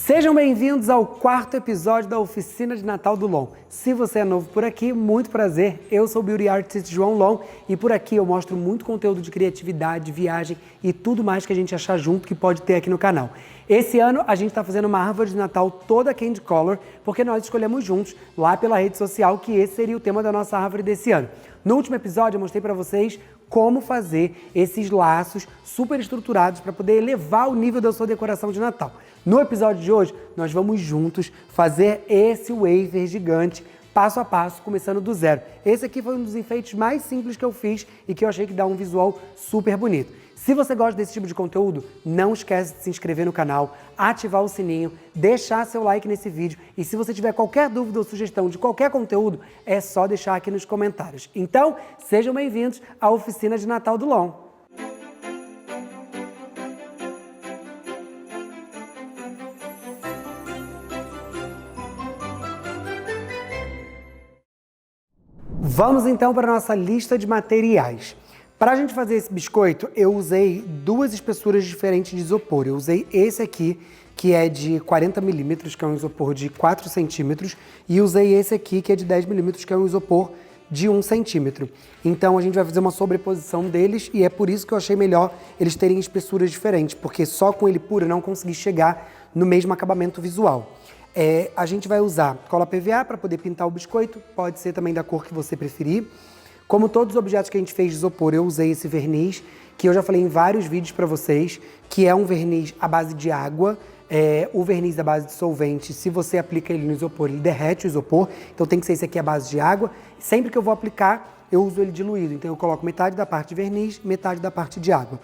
Sejam bem-vindos ao quarto episódio da Oficina de Natal do Lon. Se você é novo por aqui, muito prazer. Eu sou o Beauty Artist João Lon e por aqui eu mostro muito conteúdo de criatividade, viagem e tudo mais que a gente achar junto que pode ter aqui no canal. Esse ano a gente está fazendo uma árvore de Natal toda candy color porque nós escolhemos juntos lá pela rede social que esse seria o tema da nossa árvore desse ano. No último episódio eu mostrei para vocês como fazer esses laços super estruturados para poder elevar o nível da sua decoração de Natal. No episódio de hoje, nós vamos juntos fazer esse wafer gigante, passo a passo, começando do zero. Esse aqui foi um dos enfeites mais simples que eu fiz e que eu achei que dá um visual super bonito. Se você gosta desse tipo de conteúdo, não esquece de se inscrever no canal, ativar o sininho, deixar seu like nesse vídeo e se você tiver qualquer dúvida ou sugestão de qualquer conteúdo, é só deixar aqui nos comentários. Então, sejam bem-vindos à Oficina de Natal do Lon. Vamos então para a nossa lista de materiais. Para a gente fazer esse biscoito, eu usei duas espessuras diferentes de isopor. Eu usei esse aqui, que é de 40 milímetros, que é um isopor de 4 centímetros, e usei esse aqui, que é de 10 milímetros, que é um isopor de 1 centímetro. Então a gente vai fazer uma sobreposição deles e é por isso que eu achei melhor eles terem espessuras diferentes, porque só com ele puro eu não consegui chegar no mesmo acabamento visual. A gente vai usar cola PVA para poder pintar o biscoito, pode ser também da cor que você preferir. Como todos os objetos que a gente fez de isopor, eu usei esse verniz, que eu já falei em vários vídeos para vocês, que é um verniz à base de água. O verniz à base de solvente, se você aplica ele no isopor, ele derrete o isopor, então tem que ser esse aqui à base de água. Sempre que eu vou aplicar, eu uso ele diluído, então eu coloco metade da parte de verniz, metade da parte de água.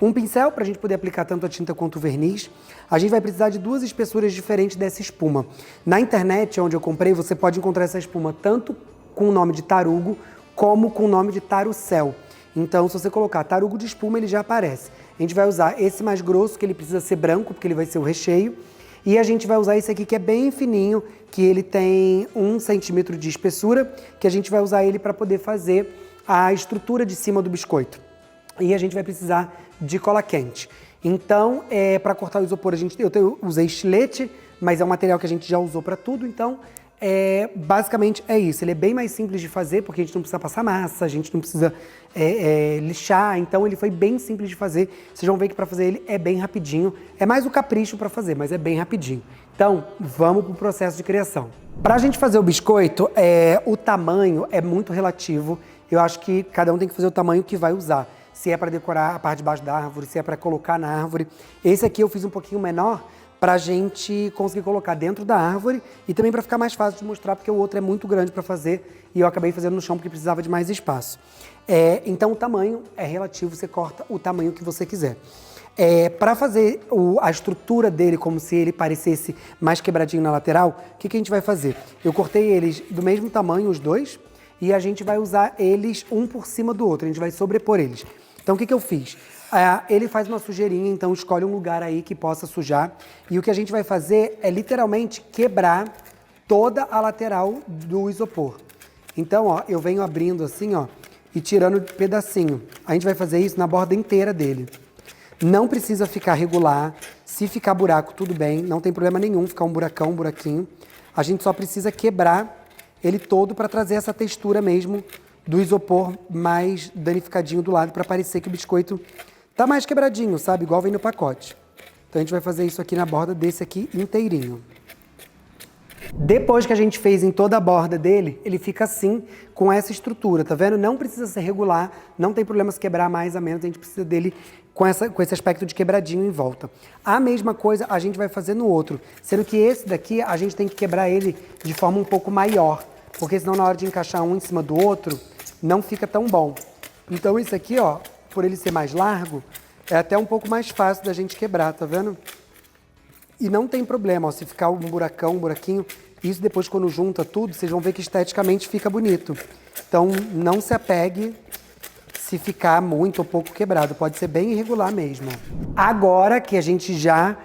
Um pincel para a gente poder aplicar tanto a tinta quanto o verniz. A gente vai precisar de duas espessuras diferentes dessa espuma. Na internet, onde eu comprei, você pode encontrar essa espuma tanto com o nome de tarugo, como com o nome de tarucel. Então, se você colocar tarugo de espuma, ele já aparece. A gente vai usar esse mais grosso, que ele precisa ser branco, porque ele vai ser o recheio. E a gente vai usar esse aqui, que é bem fininho, que ele tem 1 centímetro de espessura, que a gente vai usar ele para poder fazer a estrutura de cima do biscoito. E a gente vai precisar de cola quente. Então, para cortar o isopor, eu usei estilete, mas é um material que a gente já usou para tudo, então basicamente é isso. Ele é bem mais simples de fazer, porque a gente não precisa passar massa, a gente não precisa lixar, então ele foi bem simples de fazer. Vocês vão ver que para fazer ele é bem rapidinho, é mais o capricho para fazer, mas é bem rapidinho. Então, vamos para o processo de criação. Para a gente fazer o biscoito, o tamanho é muito relativo, eu acho que cada um tem que fazer o tamanho que vai usar. Se é para decorar a parte de baixo da árvore, se é para colocar na árvore. Esse aqui eu fiz um pouquinho menor para a gente conseguir colocar dentro da árvore e também para ficar mais fácil de mostrar, porque o outro é muito grande para fazer e eu acabei fazendo no chão porque precisava de mais espaço. Então o tamanho é relativo, você corta o tamanho que você quiser. Para fazer a estrutura dele como se ele parecesse mais quebradinho na lateral, o que a gente vai fazer? Eu cortei eles do mesmo tamanho, os dois, e a gente vai usar eles um por cima do outro, a gente vai sobrepor eles. Então o que eu fiz? Ele faz uma sujeirinha, então escolhe um lugar aí que possa sujar. E o que a gente vai fazer é literalmente quebrar toda a lateral do isopor. Então, ó, eu venho abrindo assim, ó, e tirando pedacinho. A gente vai fazer isso na borda inteira dele. Não precisa ficar regular. Se ficar buraco, tudo bem, não tem problema nenhum ficar um buracão, um buraquinho. A gente só precisa quebrar ele todo para trazer essa textura mesmo do isopor mais danificadinho do lado, para parecer que o biscoito tá mais quebradinho, sabe? Igual vem no pacote. Então a gente vai fazer isso aqui na borda desse aqui inteirinho. Depois que a gente fez em toda a borda dele, ele fica assim, com essa estrutura, tá vendo? Não precisa ser regular, não tem problema se quebrar mais ou menos, a gente precisa dele com esse aspecto de quebradinho em volta. A mesma coisa a gente vai fazer no outro, sendo que esse daqui a gente tem que quebrar ele de forma um pouco maior, porque senão na hora de encaixar um em cima do outro, não fica tão bom. Então esse aqui, ó, por ele ser mais largo, é até um pouco mais fácil da gente quebrar, tá vendo? E não tem problema, ó, se ficar um buracão, um buraquinho, isso depois quando junta tudo, vocês vão ver que esteticamente fica bonito. Então não se apegue se ficar muito ou pouco quebrado, pode ser bem irregular mesmo. Agora que a gente já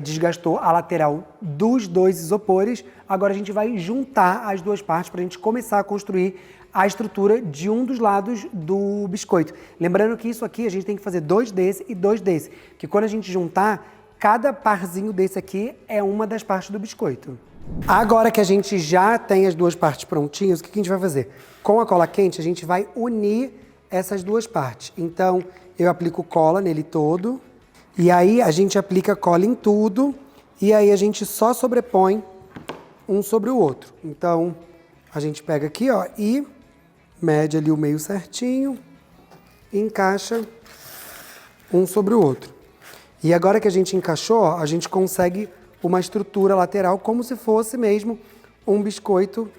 desgastou a lateral dos dois isopores, agora a gente vai juntar as duas partes para a gente começar a construir a estrutura de um dos lados do biscoito. Lembrando que isso aqui a gente tem que fazer 2 desse e 2 desse, que quando a gente juntar, cada parzinho desse aqui é uma das partes do biscoito. Agora que a gente já tem as duas partes prontinhas, o que a gente vai fazer? Com a cola quente, a gente vai unir essas duas partes. Então, eu aplico cola nele todo, e aí a gente aplica cola em tudo, e aí a gente só sobrepõe um sobre o outro. Então, a gente pega aqui, ó, e mede ali o meio certinho, encaixa um sobre o outro. E agora que a gente encaixou, ó, a gente consegue uma estrutura lateral como se fosse mesmo um biscoito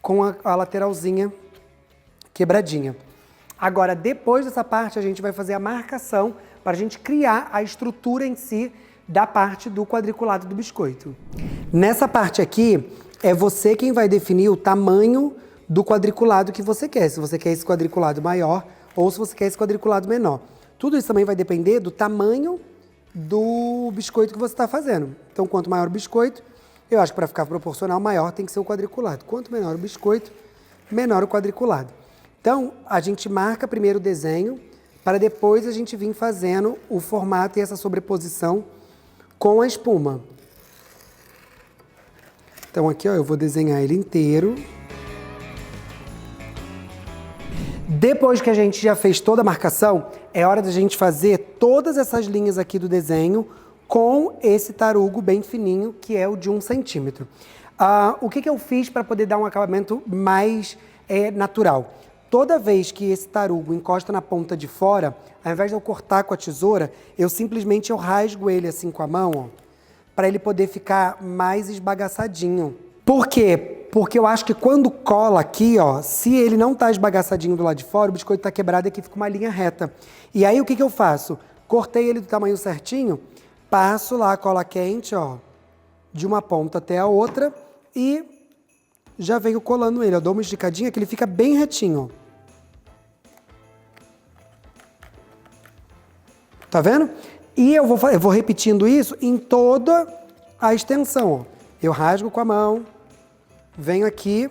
com a lateralzinha quebradinha. Agora, depois dessa parte, a gente vai fazer a marcação para a gente criar a estrutura em si da parte do quadriculado do biscoito. Nessa parte aqui, é você quem vai definir o tamanho do quadriculado que você quer. Se você quer esse quadriculado maior ou se você quer esse quadriculado menor. Tudo isso também vai depender do tamanho do biscoito que você está fazendo. Então, quanto maior o biscoito, eu acho que para ficar proporcional, maior tem que ser o quadriculado. Quanto menor o biscoito, menor o quadriculado. Então, a gente marca primeiro o desenho, para depois a gente vir fazendo o formato e essa sobreposição com a espuma. Então aqui, ó, eu vou desenhar ele inteiro. Depois que a gente já fez toda a marcação, é hora da gente fazer todas essas linhas aqui do desenho com esse tarugo bem fininho, que é o de 1 centímetro. O que eu fiz para poder dar um acabamento mais natural? Toda vez que esse tarugo encosta na ponta de fora, ao invés de eu cortar com a tesoura, eu simplesmente rasgo ele assim com a mão, ó, para ele poder ficar mais esbagaçadinho. Por quê? Porque eu acho que quando cola aqui, ó, se ele não tá esbagaçadinho do lado de fora, o biscoito tá quebrado e aqui fica uma linha reta. E aí o que eu faço? Cortei ele do tamanho certinho, passo lá a cola quente, ó, de uma ponta até a outra e já venho colando ele. Eu dou uma esticadinha que ele fica bem retinho, ó. Tá vendo? E eu vou repetindo isso em toda a extensão, ó. Eu rasgo com a mão, venho aqui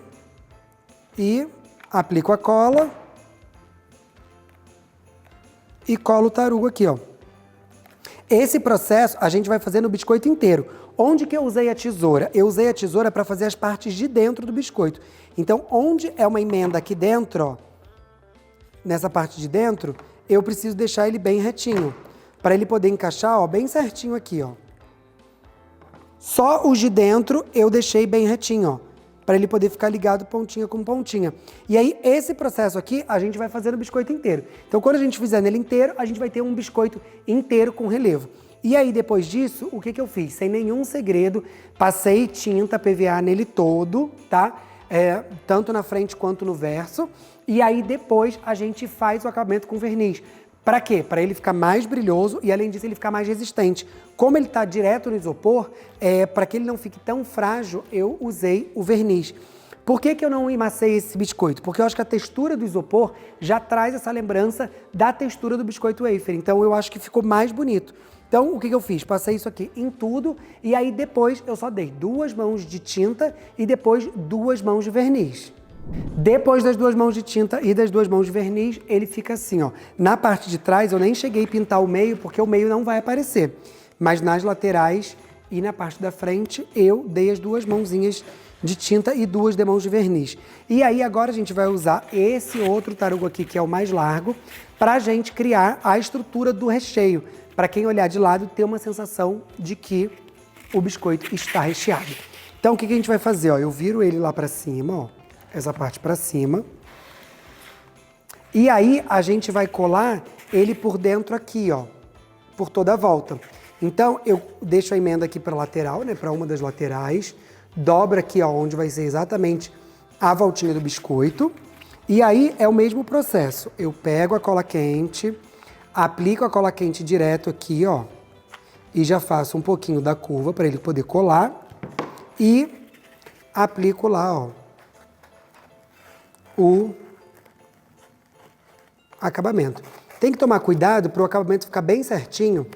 e aplico a cola e colo o tarugo aqui, ó. Esse processo a gente vai fazer no biscoito inteiro. Onde que eu usei a tesoura? Eu usei a tesoura para fazer as partes de dentro do biscoito. Então, onde é uma emenda aqui dentro, ó, nessa parte de dentro, eu preciso deixar ele bem retinho, para ele poder encaixar, ó, bem certinho aqui, ó. Só os de dentro eu deixei bem retinho, ó, para ele poder ficar ligado pontinha com pontinha. E aí, esse processo aqui, a gente vai fazer no biscoito inteiro. Então, quando a gente fizer nele inteiro, a gente vai ter um biscoito inteiro com relevo. E aí, depois disso, o que eu fiz? Sem nenhum segredo, passei tinta PVA nele todo, tá? Tanto na frente quanto no verso. E aí, depois, a gente faz o acabamento com verniz. Para quê? Para ele ficar mais brilhoso e, além disso, ele ficar mais resistente. Como ele está direto no isopor, para que ele não fique tão frágil, eu usei o verniz. Por que eu não emacei esse biscoito? Porque eu acho que a textura do isopor já traz essa lembrança da textura do biscoito wafer. Então, eu acho que ficou mais bonito. Então, o que eu fiz? Passei isso aqui em tudo e aí depois eu só dei 2 mãos de tinta e depois 2 mãos de verniz. Depois das 2 mãos de tinta e das 2 mãos de verniz, ele fica assim, ó. Na parte de trás eu nem cheguei a pintar o meio, porque o meio não vai aparecer. Mas nas laterais e na parte da frente, eu dei as 2 mãozinhas de tinta e 2 demãos de verniz. E aí agora a gente vai usar esse outro tarugo aqui, que é o mais largo, pra gente criar a estrutura do recheio. Para quem olhar de lado, ter uma sensação de que o biscoito está recheado. Então o que a gente vai fazer? Ó, eu viro ele lá pra cima, ó. Essa parte para cima. E aí a gente vai colar ele por dentro aqui, ó, por toda a volta. Então eu deixo a emenda aqui para lateral, né, para uma das laterais, dobro aqui, ó, onde vai ser exatamente a voltinha do biscoito. E aí é o mesmo processo. Eu pego a cola quente, aplico a cola quente direto aqui, ó, e já faço um pouquinho da curva para ele poder colar e aplico lá, ó, o acabamento. Tem que tomar cuidado para o acabamento ficar bem certinho,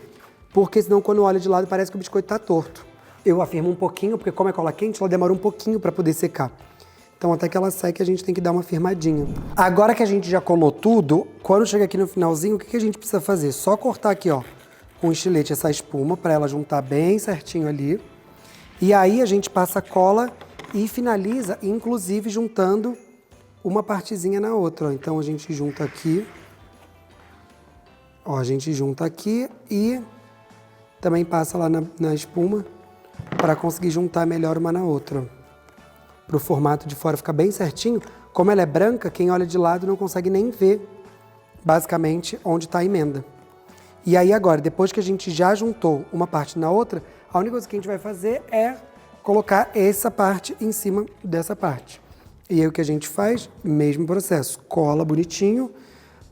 porque senão quando olha de lado parece que o biscoito está torto. Eu afirmo um pouquinho, porque como é cola quente, ela demora um pouquinho para poder secar. Então até que ela seque a gente tem que dar uma firmadinha. Agora que a gente já colou tudo, quando chega aqui no finalzinho, o que a gente precisa fazer? Só cortar aqui, ó, um estilete essa espuma para ela juntar bem certinho ali. E aí a gente passa cola e finaliza, inclusive juntando uma partezinha na outra. Ó. Então a gente junta aqui. Ó, a gente junta aqui e também passa lá na espuma para conseguir juntar melhor uma na outra. Para o formato de fora ficar bem certinho. Como ela é branca, quem olha de lado não consegue nem ver, basicamente, onde está a emenda. E aí agora, depois que a gente já juntou uma parte na outra, a única coisa que a gente vai fazer é colocar essa parte em cima dessa parte. E aí o que a gente faz? Mesmo processo. Cola bonitinho,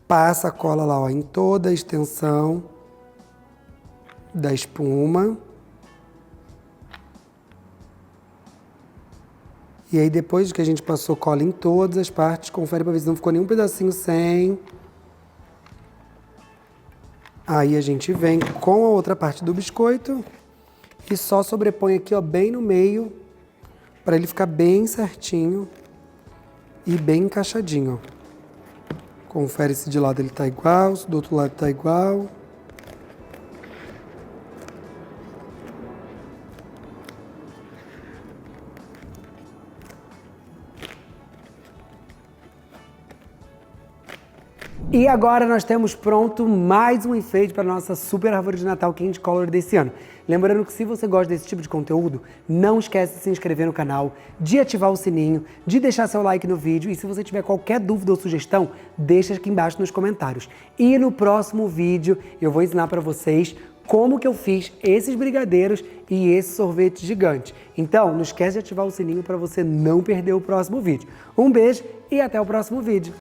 passa a cola lá ó, em toda a extensão da espuma. E aí depois que a gente passou cola em todas as partes, confere para ver se não ficou nenhum pedacinho sem. Aí a gente vem com a outra parte do biscoito e só sobrepõe aqui ó, bem no meio, para ele ficar bem certinho e bem encaixadinho. Ó. Confere se de lado ele tá igual, se do outro lado tá igual. E agora nós temos pronto mais um enfeite para a nossa super árvore de Natal Candy Color desse ano. Lembrando que se você gosta desse tipo de conteúdo, não esquece de se inscrever no canal, de ativar o sininho, de deixar seu like no vídeo e se você tiver qualquer dúvida ou sugestão, deixa aqui embaixo nos comentários. E no próximo vídeo eu vou ensinar para vocês como que eu fiz esses brigadeiros e esse sorvete gigante. Então, não esquece de ativar o sininho para você não perder o próximo vídeo. Um beijo e até o próximo vídeo.